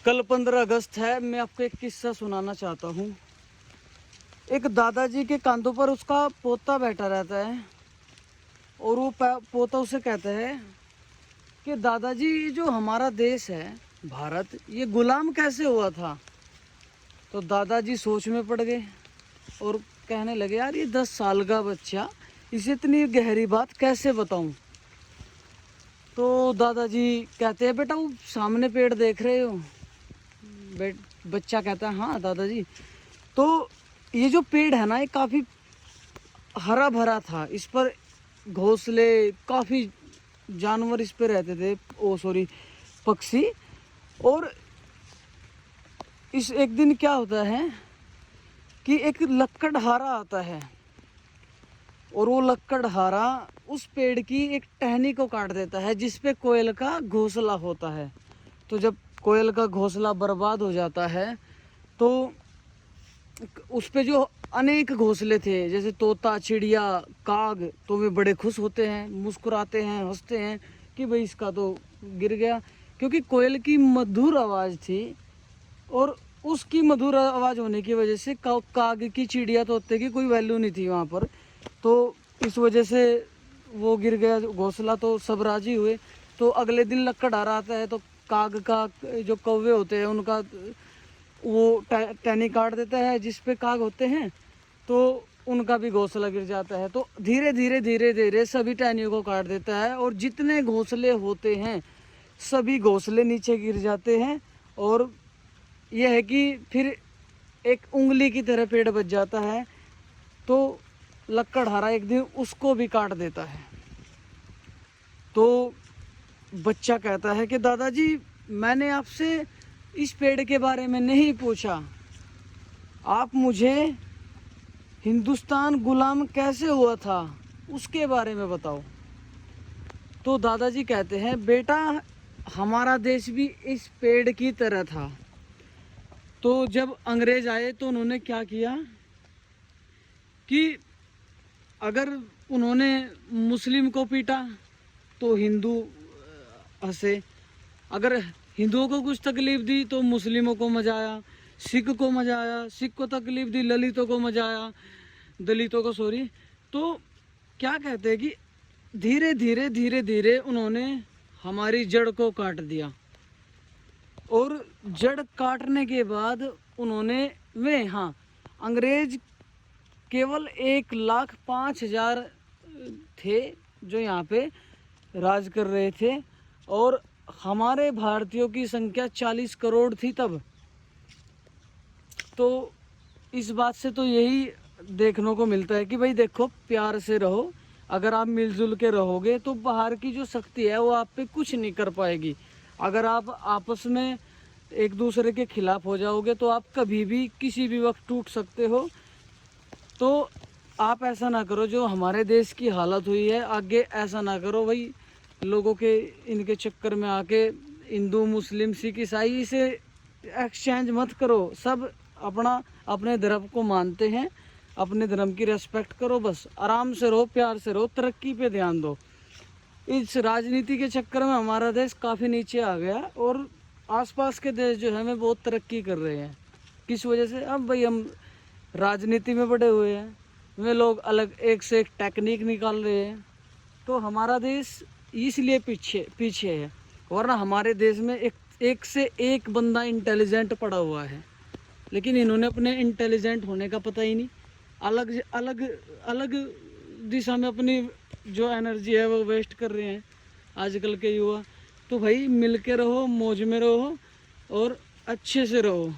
कल 15 अगस्त है। मैं आपको एक किस्सा सुनाना चाहता हूँ। एक दादाजी के कंधों पर उसका पोता बैठा रहता है और वो पोता उसे कहता है कि दादाजी, ये जो हमारा देश है भारत, ये गुलाम कैसे हुआ था। तो दादाजी सोच में पड़ गए और कहने लगे, यार ये 10 साल का बच्चा, इसे इतनी गहरी बात कैसे बताऊं। तो दादाजी कहते हैं, बेटा वो सामने पेड़ देख रहे हो। बच्चा कहता है, हाँ दादाजी। तो ये जो पेड़ है ना, ये काफ़ी हरा भरा था। इस पर घोंसले, काफ़ी जानवर इस पे रहते थे, पक्षी। और इस एक दिन क्या होता है कि एक लक्कड़हारा आता है और वो लक्कड़हारा उस पेड़ की एक टहनी को काट देता है जिस पे कोयल का घोंसला होता है। तो जब कोयल का घोंसला बर्बाद हो जाता है तो उस पे जो अनेक घोंसले थे, जैसे तोता, चिड़िया, काग, तो वे बड़े खुश होते हैं, मुस्कुराते हैं, हंसते हैं कि भाई इसका तो गिर गया। क्योंकि कोयल की मधुर आवाज़ थी और उसकी मधुर आवाज़ होने की वजह से काग की, चिड़िया, तोते की कोई वैल्यू नहीं थी वहाँ पर। तो इस वजह से वो गिर गया घोंसला, तो सब राजी हुए। तो अगले दिन लक्कड़हारा आता है तो काग का जो कौवे होते हैं उनका वो टहनी काट देता है जिस पे काग होते हैं, तो उनका भी घोंसला गिर जाता है। तो धीरे धीरे धीरे धीरे सभी टहनियों को काट देता है और जितने घोंसले होते हैं सभी घोंसले नीचे गिर जाते हैं। और यह है कि फिर एक उंगली की तरह पेड़ बच जाता है। तो लक्कड़हारा एक दिन उसको भी काट देता है। तो बच्चा कहता है कि दादाजी, मैंने आपसे इस पेड़ के बारे में नहीं पूछा, आप मुझे हिंदुस्तान गुलाम कैसे हुआ था उसके बारे में बताओ। तो दादाजी कहते हैं, बेटा हमारा देश भी इस पेड़ की तरह था। तो जब अंग्रेज आए तो उन्होंने क्या किया कि अगर उन्होंने मुस्लिम को पीटा तो हिंदू हंसे, अगर हिंदुओं को कुछ तकलीफ दी तो मुस्लिमों को मजा आया, सिख को मजा आया, सिख को तकलीफ दी, ललितों को मजा आया, दलितों को तो क्या कहते हैं कि धीरे धीरे धीरे धीरे उन्होंने हमारी जड़ को काट दिया। और जड़ काटने के बाद उन्होंने अंग्रेज केवल 1,05,000 थे जो यहाँ पे राज कर रहे थे और हमारे भारतीयों की संख्या 40 करोड़ थी तब। तो इस बात से तो यही देखने को मिलता है कि भाई देखो, प्यार से रहो। अगर आप मिलजुल के रहोगे तो बाहर की जो शक्ति है वो आप पे कुछ नहीं कर पाएगी। अगर आप आपस में एक दूसरे के खिलाफ हो जाओगे तो आप कभी भी किसी भी वक्त टूट सकते हो। तो आप ऐसा ना करो जो हमारे देश की हालत हुई है, आगे ऐसा ना करो भाई। लोगों के इनके चक्कर में आके हिंदू, मुस्लिम, सिख, ईसाई से एक्सचेंज मत करो। सब अपने धर्म को मानते हैं, अपने धर्म की रेस्पेक्ट करो। बस आराम से रहो, प्यार से रहो, तरक्की पे ध्यान दो। इस राजनीति के चक्कर में हमारा देश काफ़ी नीचे आ गया और आसपास के देश जो है वे बहुत तरक्की कर रहे हैं। किस वजह से? अब भाई हम राजनीति में बड़े हुए हैं, वे लोग अलग एक से एक टेक्निक निकाल रहे हैं। तो हमारा देश इसलिए पीछे है, वरना हमारे देश में एक से एक बंदा इंटेलिजेंट पड़ा हुआ है, लेकिन इन्होंने अपने इंटेलिजेंट होने का पता ही नहीं, अलग अलग अलग दिशा में अपनी जो एनर्जी है वो वेस्ट कर रहे हैं आजकल के युवा। तो भाई मिल के रहो, मौज में रहो और अच्छे से रहो।